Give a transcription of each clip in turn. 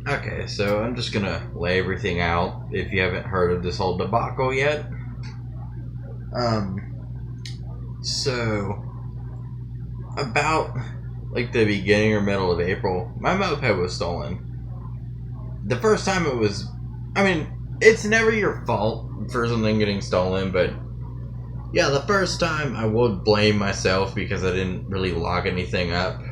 Okay, so I'm just gonna lay everything out if you haven't heard of this whole debacle yet. So about like the beginning or middle of April, my moped was stolen. The first time it was, I mean, it's never your fault for something getting stolen, but yeah, the first time I would blame myself because I didn't really lock anything up.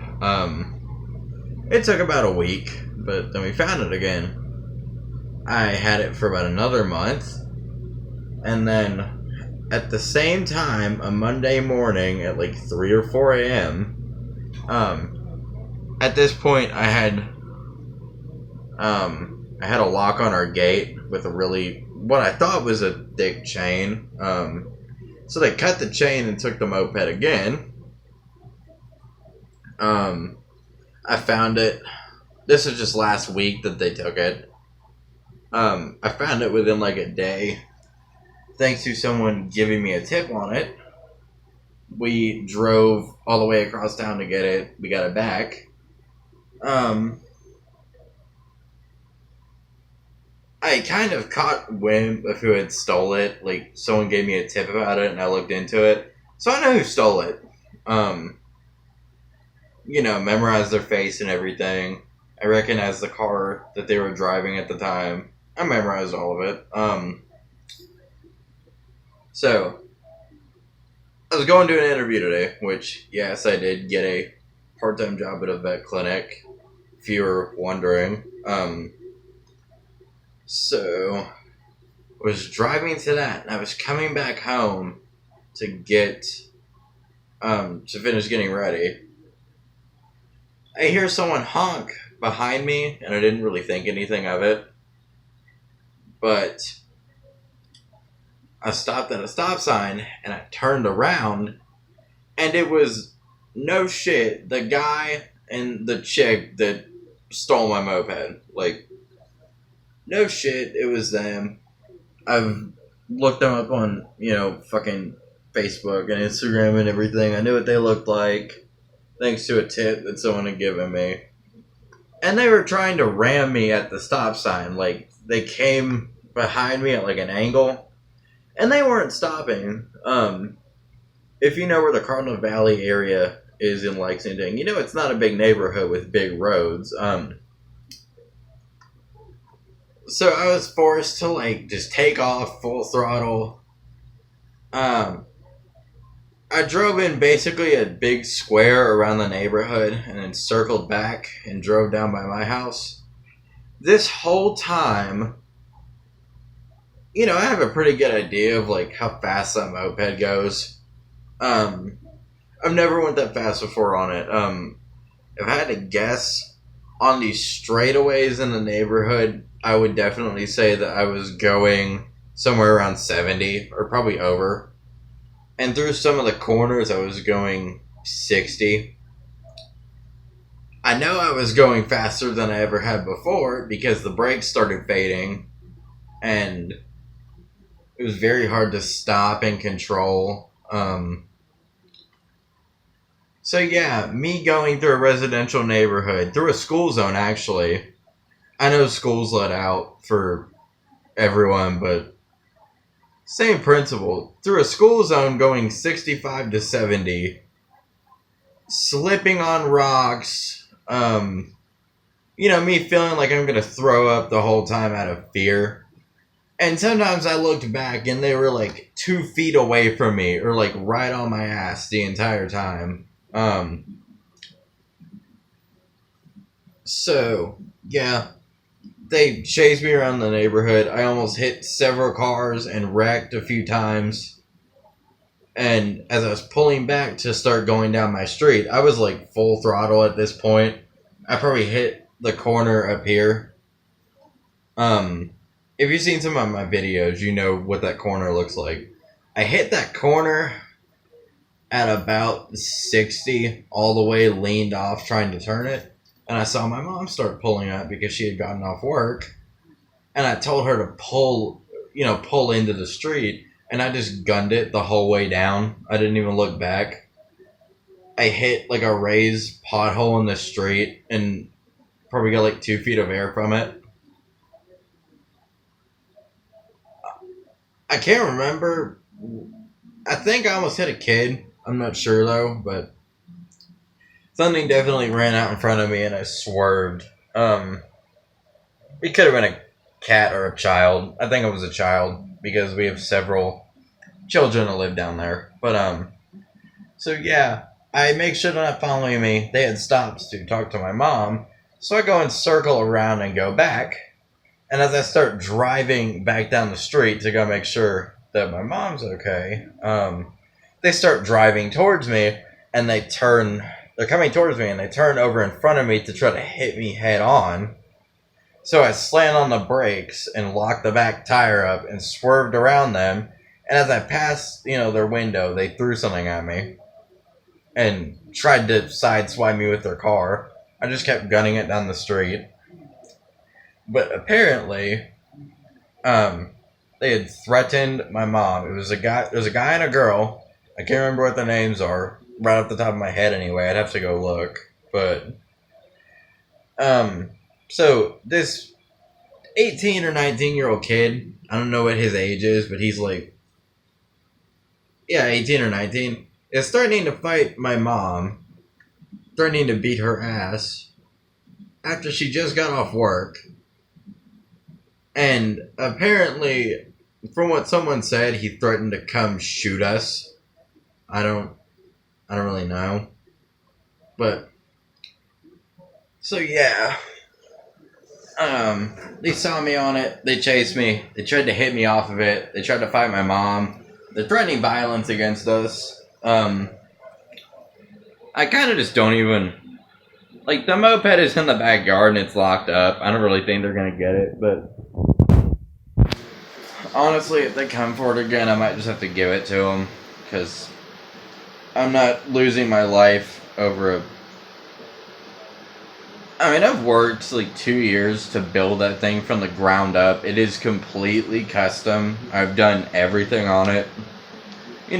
It took about a week, but then we found it again. I had it for about another month, and then at the same time, a Monday morning at like 3 or 4 a.m., at this point I had a lock on our gate with a really, what I thought was a thick chain. So they cut the chain and took the moped again. I found it. This was just last week that they took it. I found it within like a day, thanks to someone giving me a tip on it. We drove all the way across town to get it. We got it back. I kind of caught wind of who had stole it. Like, someone gave me a tip about it, and I looked into it. So I know who stole it. Memorized their face and everything. I recognized the car that they were driving at the time. I memorized all of it. So I was going to an interview today, which, yes, I did get a part-time job at a vet clinic, if you were wondering. So I was driving to that, and I was coming back home to get, to finish getting ready. I hear someone honk behind me, and I didn't really think anything of it. But I stopped at a stop sign, and I turned around, and it was, no shit, the guy and the chick that stole my moped. Like, no shit, it was them. I've looked them up on, fucking Facebook and Instagram and everything. I knew what they looked like, thanks to a tip that someone had given me. And they were trying to ram me at the stop sign. Like, they came behind me at like an angle, and they weren't stopping. If you know where the Cardinal Valley area is in Lexington, it's not a big neighborhood with big roads. So I was forced to like just take off full throttle. I drove in basically a big square around the neighborhood and then circled back and drove down by my house. This whole time, I have a pretty good idea of like how fast that moped goes. I've never went that fast before on it. If I had to guess on these straightaways in the neighborhood, I would definitely say that I was going somewhere around 70 or probably over. And through some of the corners, I was going 60. I know I was going faster than I ever had before because the brakes started fading and it was very hard to stop and control. So yeah, me going through a residential neighborhood, through a school zone actually. I know school's let out for everyone, but same principle. Through a school zone going 65 to 70, slipping on rocks, me feeling like I'm going to throw up the whole time out of fear. And sometimes I looked back and they were like 2 feet away from me or like right on my ass the entire time. So, yeah, they chased me around the neighborhood. I almost hit several cars and wrecked a few times. And as I was pulling back to start going down my street, I was like full throttle at this point. I probably hit the corner up here. If you've seen some of my videos, you know what that corner looks like. I hit that corner at about 60, all the way leaned off trying to turn it. And I saw my mom start pulling up because she had gotten off work. And I told her to pull into the street. And I just gunned it the whole way down. I didn't even look back. I hit like a raised pothole in the street. And probably got like 2 feet of air from it. I can't remember. I think I almost hit a kid. I'm not sure though, but something definitely ran out in front of me and I swerved. It could have been a cat or a child. I think it was a child because we have several children that live down there. But so yeah, I make sure they're not following me. They had stopped to talk to my mom, so I go and circle around and go back. And as I start driving back down the street to go make sure that my mom's okay, they start driving towards me, and they turn. They're coming towards me, and they turn over in front of me to try to hit me head on. So I slammed on the brakes and locked the back tire up and swerved around them. And as I passed, their window, they threw something at me and tried to sideswipe me with their car. I just kept gunning it down the street. But apparently, they had threatened my mom. It was a guy and a girl. I can't remember what the names are right off the top of my head anyway. I'd have to go look. But so this 18 or 19-year-old kid, I don't know what his age is, but he's like, yeah, 18 or 19, is threatening to fight my mom, threatening to beat her ass after she just got off work. And apparently, from what someone said, he threatened to come shoot us. I don't really know. But so yeah. They saw me on it. They chased me. They tried to hit me off of it. They tried to fight my mom. They're threatening violence against us. I kind of just don't even... Like, the moped is in the backyard and it's locked up. I don't really think they're going to get it, but... Honestly, if they come for it again, I might just have to give it to them. Because I'm not losing my life over a... I mean, I've worked like 2 years to build that thing from the ground up. It is completely custom. I've done everything on it.